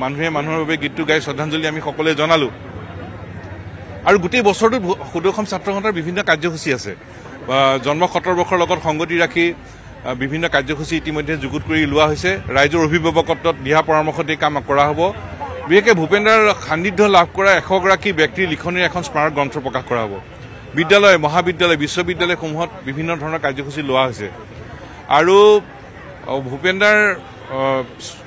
মানুহে মানুহৰ বাবে গীতটো গাই শ্ৰদ্ধাঞ্জলি আমি সকলোৱে জনালো আৰু গোটেই বছৰটোত সুদৰ্শন ছাত্ৰ সন্থাৰ বিভিন্ন কাৰ্যসূচী আছে জন্ম 70 বৰ্ষৰ লগত সংগতি ৰাখি বিভিন্ন কাৰ্যসূচী ইতিমধ্যে যুগুত কৰি লোৱা হৈছে ৰাইজৰ অভিভাৱকত্বত দিহা পৰামৰ্শতে কাম কৰা হ'ব বিশেষকৈ ভূপেন্দ্ৰৰ সান্নিধ্য লাভ কৰা 100 গৰাকী ব্যক্তিৰ লিখনিৰ এখন স্মাৰক গ্ৰন্থ প্ৰকাশ কৰা হ'ব বিদ্যালয় মহাবিদ্যালয় বিশ্ববিদ্যালয়সমূহত বিভিন্ন ধৰণৰ কাৰ্যসূচী লোৱা হৈছে আৰু ভূপেন্দ্ৰৰ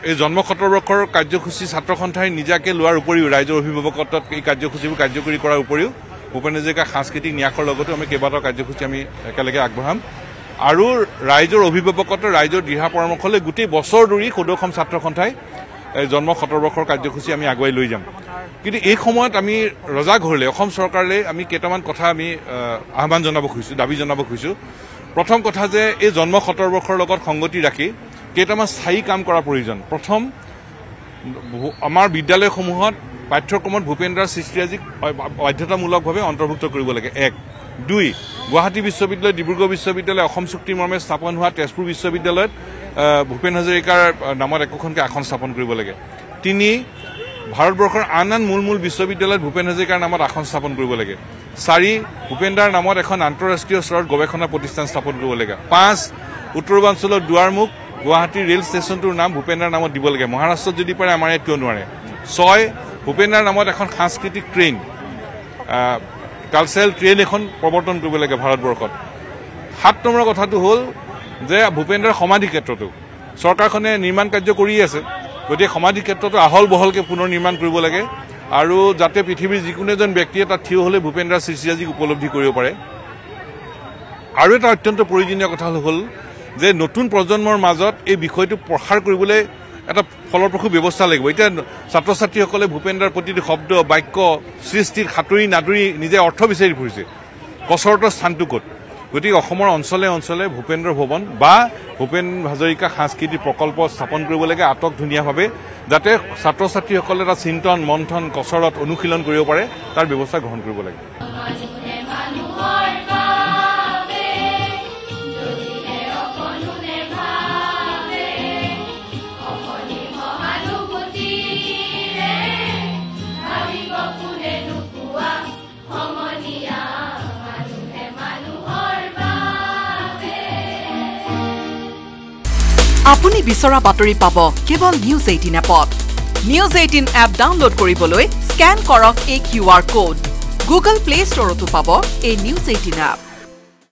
এই জন্ম 70 বৰ্ষৰ কাৰ্যসূচী ছাত্ৰ সন্থাই নিজাকে লোৱাৰ উপৰিও ৰাইজৰ অভিভাৱকত্বত এই কাৰ্যসূচীবোৰ কাৰ্যকৰী কৰাৰ উপৰিও ভূপেন হাজৰিকাৰ সাংস্কৃতিক ন্যাসৰ লগতে আমি কেইবাটাও কাৰ্যসূচী আমি একেলগে আগবঢ়াম আৰু ৰাইজৰ অভিভাৱকত্ব ৰাইজৰ দিহা পৰামৰ্শলৈ গোটেই বছৰ ধৰি সুদৰ্শন ছাত্ৰ সন্থাই জন্ম 70 বৰ্ষৰ কাৰ্যসূচী আমি আগুৱাই লৈ যাম কিন্তু এই সময়ত আমি ৰজাঘৰলৈ অসম চৰকাৰলৈ আমি কেইটামান কথা আমি আহ্বান জনাব খুজিছোঁ দাবী জনাব খুজিছোঁ প্ৰথম কথা যে এই জন্ম 70 বৰ্ষৰ লগত সংগতি ৰাখি কেইটামান স্থায়ী কাম কৰাৰ প্ৰয়োজন প্ৰথম আমাৰ বিদ্যালয়সমূহত পাঠ্যক্ৰমত ভূপেন্দ্ৰৰ সৃষ্টিৰাজিক বাধ্যতামূলকভাৱে অন্তৰ্ভুক্ত কৰিব লাগে 1 2 গুৱাহাটী বিশ্ববিদ্যালয় ডিব্ৰুগড় বিশ্ববিদ্যালয় অসম চুক্তিৰ মৰ্মে স্থাপন হোৱা তেজপুৰ বিশ্ববিদ্যালয়ত ভূপেন হাজৰিকাৰ নামত একোখনকৈ আসন স্থাপন কৰিব লাগে 3 ভাৰতবৰ্ষৰ আন মূল বিশ্ববিদ্যালয়ত ভূপেন হাজৰিকাৰ নামত আসন স্থাপন কৰিব লাগে 4 ভূপেন্দ্ৰৰ নামত এখন আন্তঃৰাষ্ট্ৰীয় স্তৰত গৱেষণা প্ৰতিষ্ঠান স্থাপন কৰিব লাগে 5 উত্তৰ পূৰ্বাঞ্চলৰ দুৱাৰমুখ গুৱাহাটী ৰেল ষ্টেচনটোৰ নাম ভূপেন্দ্ৰৰ নামত দিব লাগে মহাৰাষ্ট্ৰত যদি পাৰে আমাৰ ইয়াত কিয় নোৱাৰে 6 ভূপেন্দ্ৰৰ নামত এখন সাংস্কৃতিক ট্ৰেইন কালচাৰেল ট্ৰেইন এখন প্ৰৱৰ্তন কৰিব লাগে ভাৰতবৰ্ষত 7 নম্বৰ কথাটো হ'ল যে ভূপেন্দ্ৰৰ সমাধি ক্ষেত্ৰটো চৰকাৰখনে নিৰ্মাণ কাৰ্য কৰি আছে গতিকে সমাধি ক্ষেত্ৰটো আহল বহলকৈ পুনৰ নিৰ্মাণ কৰিব লাগে আৰু যাতে পৃথিৱীৰ যিকোনো এজন ব্যক্তিয়ে তাত থিয় হ'লে ভূপেন্দ্ৰৰ সৃষ্টিৰাজিক উপলব্ধি কৰিব পাৰে আৰু এটা অত্যন্ত প্ৰয়োজনীয় কথা হ'ল যে নতুন প্ৰজন্মৰ মাজত এই বিষয়টো প্ৰসাৰ কৰিবলৈ এটা ফলপ্ৰসূ ব্যৱস্থা লাগিব এতিয়া ছাত্ৰ ছাত্ৰীসকলে ভূপেন্দ্ৰৰ প্ৰতিটো শব্দ বাক্য সৃষ্টিত সাঁতুৰি নাদুৰি নিজে অৰ্থ বিচাৰি ফুৰিছে কচৰতৰ স্থানটো ক'ত গতিকে অসমৰ অঞ্চলে অঞ্চলে ভূপেন্দ্ৰ ভৱন বা ভূপেন হাজৰিকা সাংস্কৃতিক প্ৰকল্প স্থাপন কৰিব লাগে আটক ধুনীয়াভাৱে যাতে ছাত্ৰ ছাত্ৰীসকলে এটা চিন্তন মন্থন কচৰত অনুশীলন কৰিব পাৰে তাৰ ব্যৱস্থা গ্ৰহণ কৰিব লাগে আপুনি বিচৰা বাতৰি পাব কেৱল নিউজ 18 এপত নিউজ 18 এপ ডাউনলোড কৰিবলৈ স্ক্যান কৰক এই QR কোড গুগল প্লে ষ্টৰতো পাব এই নিউজ 18 এপ